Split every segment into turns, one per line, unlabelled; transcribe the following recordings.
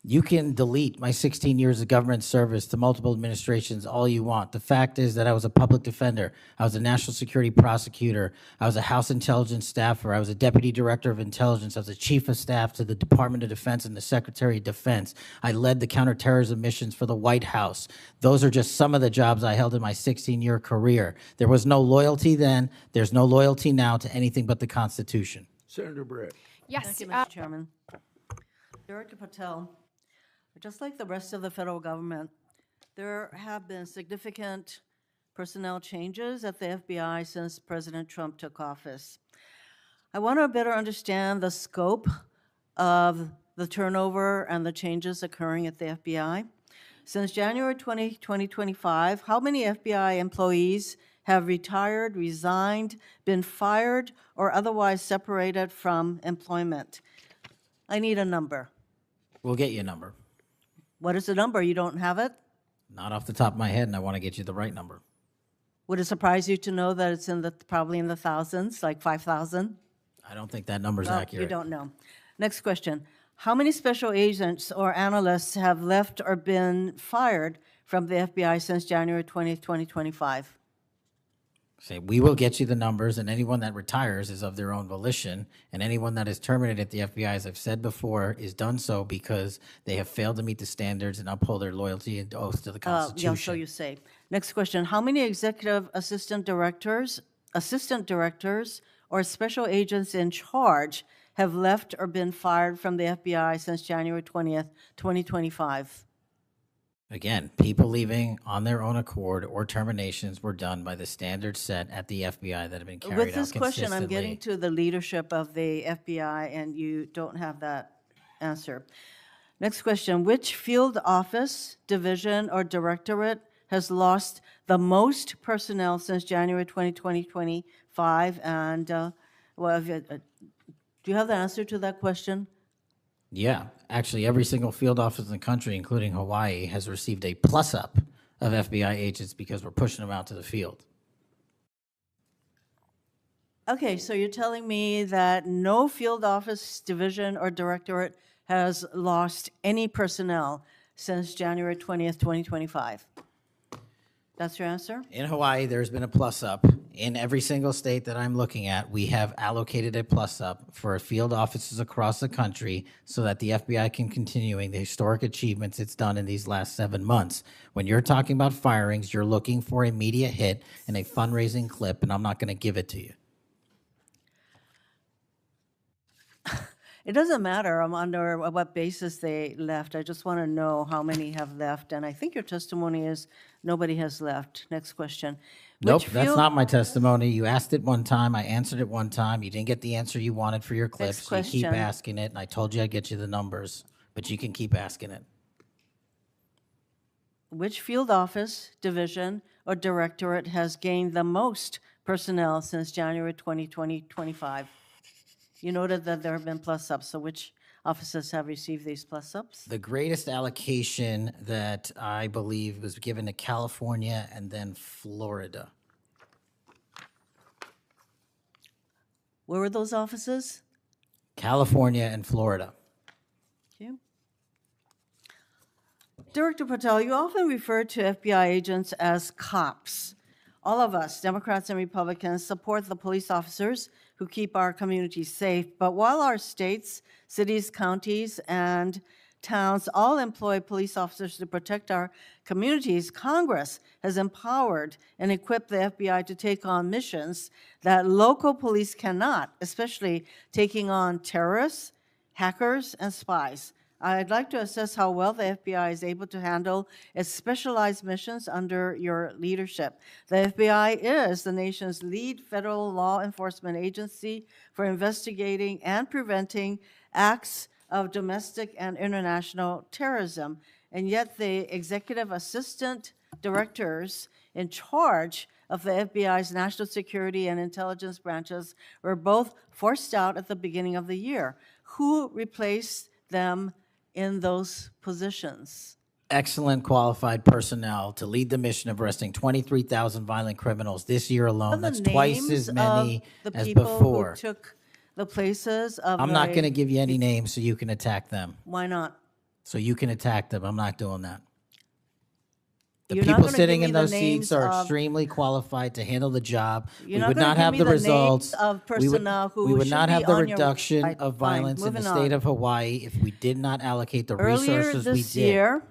You can delete my 16 years of government service to multiple administrations all you want. The fact is that I was a public defender. I was a national security prosecutor. I was a House intelligence staffer. I was a deputy director of intelligence. I was a chief of staff to the Department of Defense and the Secretary of Defense. I led the counterterrorism missions for the White House. Those are just some of the jobs I held in my 16-year career. There was no loyalty then. There's no loyalty now to anything but the Constitution.
Senator Brett.
Yes.
Thank you, Mr. Chairman. Director Patel, just like the rest of the federal government, there have been significant personnel changes at the FBI since President Trump took office. I want to better understand the scope of the turnover and the changes occurring at the FBI. Since January 2025, how many FBI employees have retired, resigned, been fired, or otherwise separated from employment? I need a number.
We'll get you a number.
What is the number? You don't have it?
Not off the top of my head, and I want to get you the right number.
Would it surprise you to know that it's probably in the thousands, like 5,000?
I don't think that number's
Well,
accurate.
you don't know. Next question. How many special agents or analysts have left or been fired from the FBI since January 20th, 2025?
Say, we will get you the numbers, and anyone that retires is of their own volition, and anyone that is terminated at the FBI, as I've said before, is done so because they have failed to meet the standards and uphold their loyalty and oath to the Constitution.
Yeah, so you say. Next question. How many executive assistant directors, or special agents in charge have left or been fired from the FBI since January 20th, 2025?
Again, people leaving on their own accord or terminations were done by the standards set at the FBI that have been carried out
With this question, I'm getting
consistently.
to the leadership of the FBI, and you don't have that answer. Next question. Which field office, division, or directorate has lost the most personnel since January 2025? And do you have the answer to that question?
Yeah, actually, every single field office in the country, including Hawaii, has received a plus-up of FBI agents because we're pushing them out to the field.
Okay, so you're telling me that no field office, division, or directorate has lost any personnel since January 20th, 2025? That's your answer?
In Hawaii, there's been a plus-up. In every single state that I'm looking at, we have allocated a plus-up for field offices across the country so that the FBI can continuing the historic achievements it's done in these last 7 months. When you're talking about firings, you're looking for a media hit and a fundraising clip, and I'm not going to give it to you.
It doesn't matter under what basis they left. I just want to know how many have left. And I think your testimony is nobody has left. Next question.
Nope,
Which
that's
field-
not my testimony. You asked it one time, I answered it one time. You didn't get the answer you wanted for your clip,
Next
so you keep
question.
asking it, and I told you I'd get you the numbers, but you can keep asking it.
Which field office, division, or directorate has gained the most personnel since January 2025? You noted that there have been plus-ups, so which offices have received these plus-ups?
The greatest allocation that I believe was given to California and then Florida.
Where were those offices?
California and Florida.
Thank you. Director Patel, you often refer to FBI agents as cops. All of us, Democrats and Republicans, support the police officers who keep our communities safe. But while our states, cities, counties, and towns all employ police officers to protect our communities, Congress has empowered and equipped the FBI to take on missions that local police cannot, especially taking on terrorists, hackers, and spies. I'd like to assess how well the FBI is able to handle its specialized missions under your leadership. The FBI is the nation's lead federal law enforcement agency for investigating and preventing acts of domestic and international terrorism. And yet the executive assistant directors in charge of the FBI's national security and intelligence branches were both forced out at the beginning of the year. Who replaced them in those positions?
Excellent qualified personnel to lead the mission of arresting 23,000 violent criminals this year alone. That's twice as many as before.
Who took the places of
I'm not going to
the-
give you any names so you can attack them.
Why not?
So you can attack them. I'm not doing that. The
You're not
people
gonna
sitting
give
in
me the
those
names
seats are
of-
extremely qualified to handle the job.
You're
We
not
would
gonna
not
give
have
me
the
the names
results.
of
We would,
personnel who
we would
should
not
be
have the
on your
reduction
website.
of
Fine,
violence in the
moving
state
on.
of Hawaii if we did not allocate the
Earlier
resources we
this
did.
year,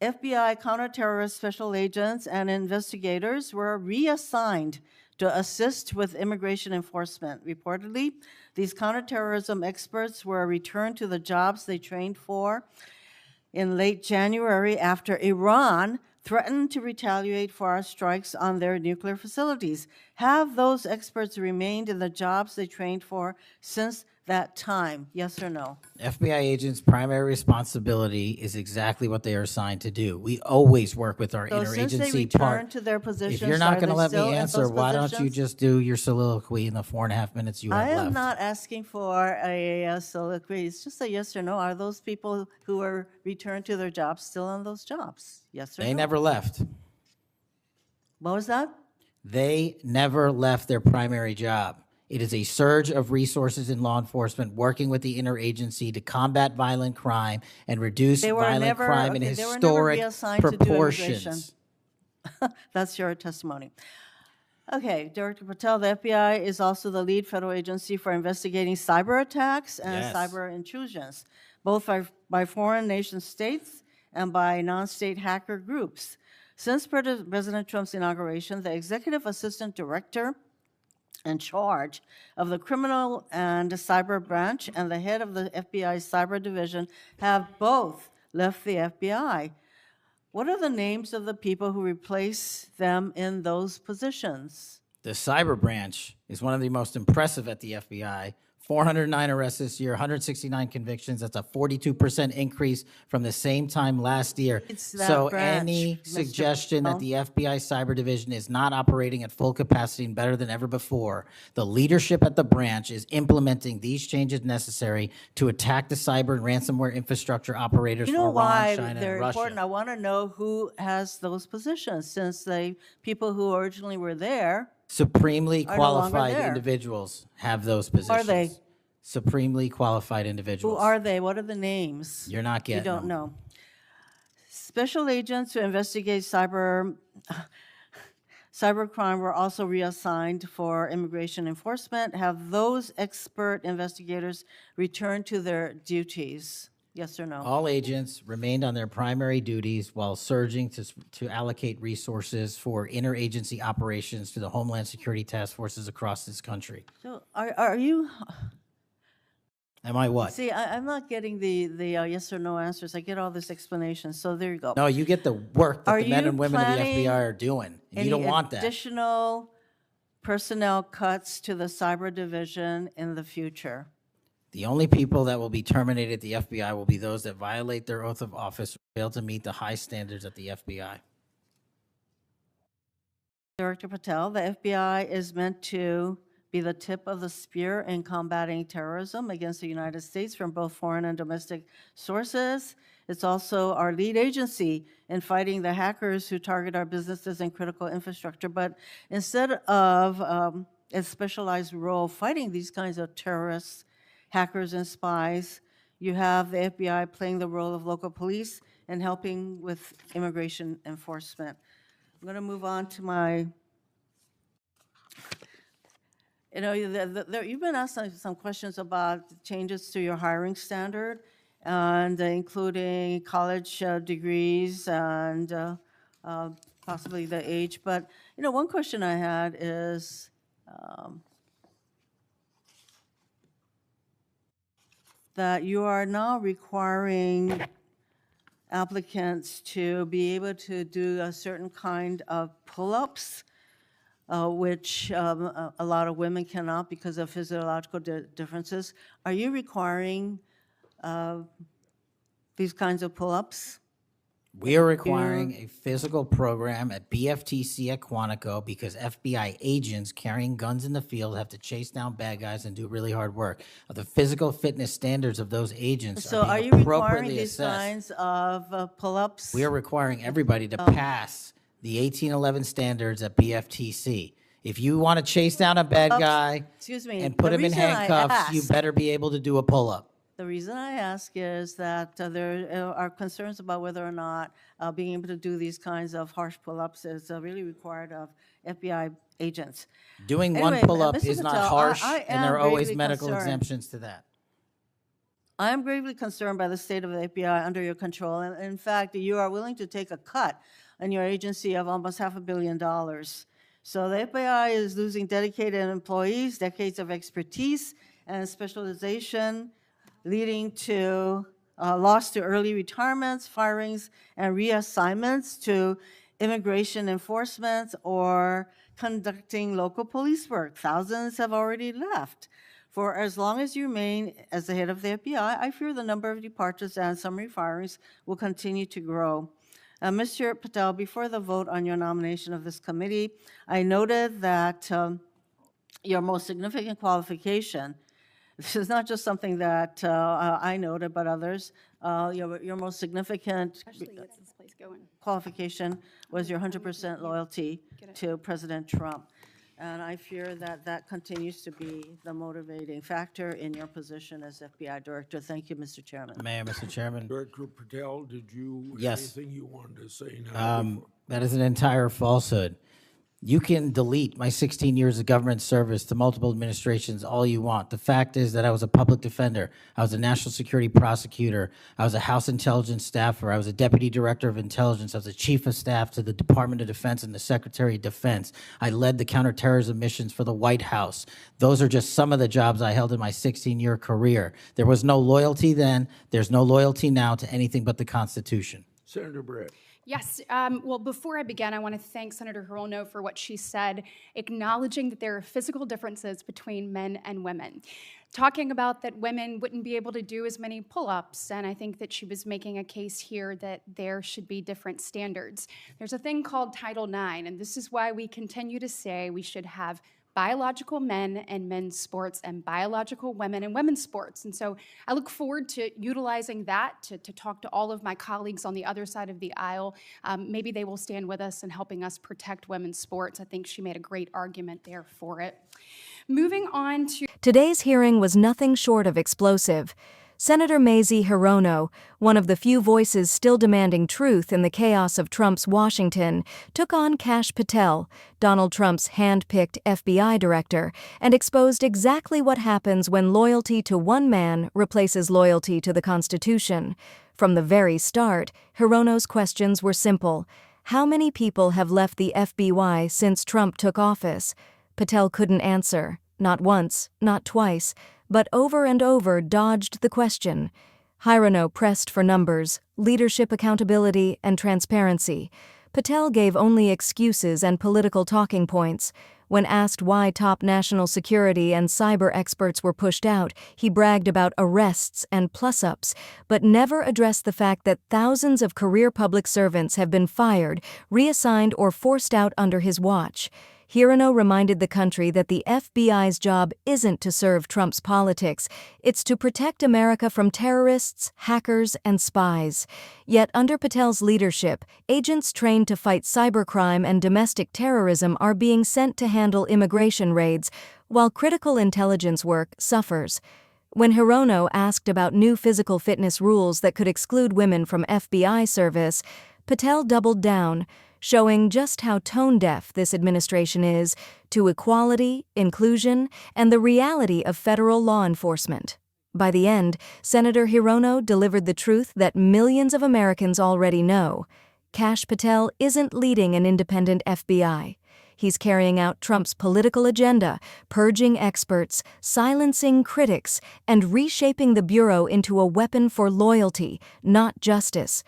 FBI counterterrorist special agents and investigators were reassigned to assist with immigration enforcement. Reportedly, these counterterrorism experts were returned to the jobs they trained for in late January after Iran threatened to retaliate for our strikes on their nuclear facilities. Have those experts remained in the jobs they trained for since that time? Yes or no?
FBI agents' primary responsibility is exactly what they are assigned to do. We always work with our
So since they
interagency part.
returned to their positions,
If you're not
are
going to
they
let me
still in
answer,
those
why don't you
positions?
just do your soliloquy in the 4.5 minutes you have
I
left?
am not asking for a soliloquy. It's just a yes or no. Are those people who were returned to their jobs still on those jobs? Yes or no?
They never left.
What was that?
They never left their primary job. It is a surge of resources in law enforcement working with the interagency to combat violent crime and reduce
They were
violent
never-
crime in
okay, they were never
historic
reassigned to do
proportions.
That's your testimony. Okay, Director Patel, the FBI is also the lead federal agency for investigating cyber attacks and
Yes.
cyber intrusions, both by foreign nation states and by non-state hacker groups. Since President Trump's inauguration, the executive assistant director in charge of the criminal and cyber branch and the head of the FBI's cyber division have both left the FBI. What are the names of the people who replace them in those positions?
The cyber branch is one of the most impressive at the FBI. 409 arrests this year, 169 convictions. That's a 42% increase from the same time last year.
It's that
So
branch,
any
Mr.
suggestion that
Patel.
the FBI cyber division is not operating at full capacity and better than ever before, the leadership at the branch is implementing these changes necessary to attack the cyber and ransomware infrastructure operators
You
for
know
Iran,
why
China,
they're
and
important? I
Russia.
want to know who has those positions, since the people who originally were there,
Supremely
are no longer
qualified
there.
individuals have those positions.
are they?
Supremely qualified
Who
individuals.
are they? What are the names?
You're not
You
getting
don't
them.
know. Special agents who investigate cybercrime were also reassigned for immigration enforcement. Have those expert investigators returned to their duties? Yes or no?
All agents remained on their primary duties while surging to allocate resources for interagency operations to the Homeland Security task forces across this country.
So are you,
Am I what?
see, I'm not getting the yes or no answers. I get all this explanation, so there you go.
No, you get the work that
Are
the men
you
and women of the
planning
FBI are doing. And you don't want that.
additional personnel cuts to the cyber division in the future?
The only people that will be terminated at the FBI will be those that violate their oath of office or fail to meet the high standards at the FBI.
Director Patel, the FBI is meant to be the tip of the spear in combating terrorism against the United States from both foreign and domestic sources. It's also our lead agency in fighting the hackers who target our businesses and critical infrastructure. But instead of a specialized role fighting these kinds of terrorists, hackers, and spies, you have the FBI playing the role of local police and helping with immigration enforcement. I'm going to move on to my, you've been asked some questions about the changes to your hiring standard, and including college degrees and possibly the age. But, one question I had is, that you are now requiring applicants to be able to do a certain kind of pull-ups, which a lot of women cannot because of physiological differences. Are you requiring these kinds of pull-ups?
We are requiring a physical program at BFTC at Quantico because FBI agents carrying guns in the field have to chase down bad guys and do really hard work. The physical fitness standards of those agents
So
are
are
being
you requiring
appropriately
these
assessed.
kinds of pull-ups?
We are requiring everybody to pass the 1811 standards at BFTC. If you want to chase down a bad guy
Excuse me,
and put
the
him in
reason I
handcuffs, you
asked-
better be able to do a pull-up.
The reason I ask is that there are concerns about whether or not being able to do these kinds of harsh pull-ups is really required of FBI agents.
Doing one
Anyway,
pull-up
Mr.
is not
Patel,
harsh,
I
and there
am
are always
gravely
medical
concerned.
exemptions to that.
I am gravely concerned by the state of the FBI under your control. And in fact, you are willing to take a cut in your agency of almost $500 million. So the FBI is losing dedicated employees, decades of expertise and specialization, leading to loss to early retirements, firings, and reassignments to immigration enforcement or conducting local police work. Thousands have already left. For as long as you remain as the head of the FBI, I fear the number of departures and summary firings will continue to grow. Mr. Patel, before the vote on your nomination of this committee, I noted that your most significant qualification, this is not just something that I noted, but others, your most significant
Gets this place going.
qualification was your 100% loyalty to President Trump. And I fear that that continues to be the motivating factor in your position as FBI director. Thank you, Mr. Chairman.
May I, Mr. Chairman?
Director Patel, did you
Yes.
have anything you wanted to say now?
That is an entire falsehood. You can delete my 16 years of government service to multiple administrations all you want. The fact is that I was a public defender. I was a national security prosecutor. I was a House intelligence staffer. I was a deputy director of intelligence. I was a chief of staff to the Department of Defense and the Secretary of Defense. I led the counterterrorism missions for the White House. Those are just some of the jobs I held in my 16-year career. There was no loyalty then. There's no loyalty now to anything but the Constitution.
Senator Brett.
Yes, well, before I begin, I want to thank Senator Hirono for what she said, acknowledging that there are physical differences between men and women. Talking about that women wouldn't be able to do as many pull-ups, and I think that she was making a case here that there should be different standards. There's a thing called Title IX, and this is why we continue to say we should have biological men and men's sports and biological women and women's sports. And so I look forward to utilizing that to talk to all of my colleagues on the other side of the aisle. Maybe they will stand with us in helping us protect women's sports. I think she made a great argument there for it. Moving on to
Today's hearing was nothing short of explosive. Senator Mazie Hirono, one of the few voices still demanding truth in the chaos of Trump's Washington, took on Kash Patel, Donald Trump's hand-picked FBI director, and exposed exactly what happens when loyalty to one man replaces loyalty to the Constitution. From the very start, Hirono's questions were simple. How many people have left the FBI since Trump took office? Patel couldn't answer. Not once, not twice, but over and over dodged the question. Hirono pressed for numbers, leadership accountability, and transparency. Patel gave only excuses and political talking points. When asked why top national security and cyber experts were pushed out, he bragged about arrests and plus-ups, but never addressed the fact that thousands of career public servants have been fired, reassigned, or forced out under his watch. Hirono reminded the country that the FBI's job isn't to serve Trump's politics, it's to protect America from terrorists, hackers, and spies. Yet under Patel's leadership, agents trained to fight cybercrime and domestic terrorism are being sent to handle immigration raids, while critical intelligence work suffers. When Hirono asked about new physical fitness rules that could exclude women from FBI service, Patel doubled down, showing just how tone-deaf this administration is to equality, inclusion, and the reality of federal law enforcement. By the end, Senator Hirono delivered the truth that millions of Americans already know. Kash Patel isn't leading an independent FBI. He's carrying out Trump's political agenda, purging experts, silencing critics, and reshaping the Bureau into a weapon for loyalty, not justice.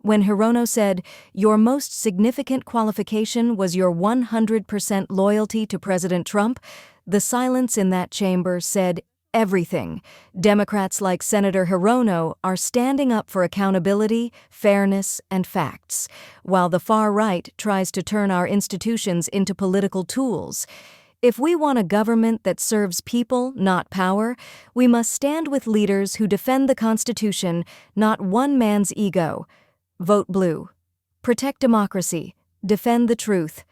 When Hirono said, "Your most significant qualification was your 100% loyalty to President Trump," the silence in that chamber said everything. Democrats like Senator Hirono are standing up for accountability, fairness, and facts, while the far right tries to turn our institutions into political tools. If we want a government that serves people, not power, we must stand with leaders who defend the Constitution, not one man's ego. Vote blue. Protect democracy. Defend the truth.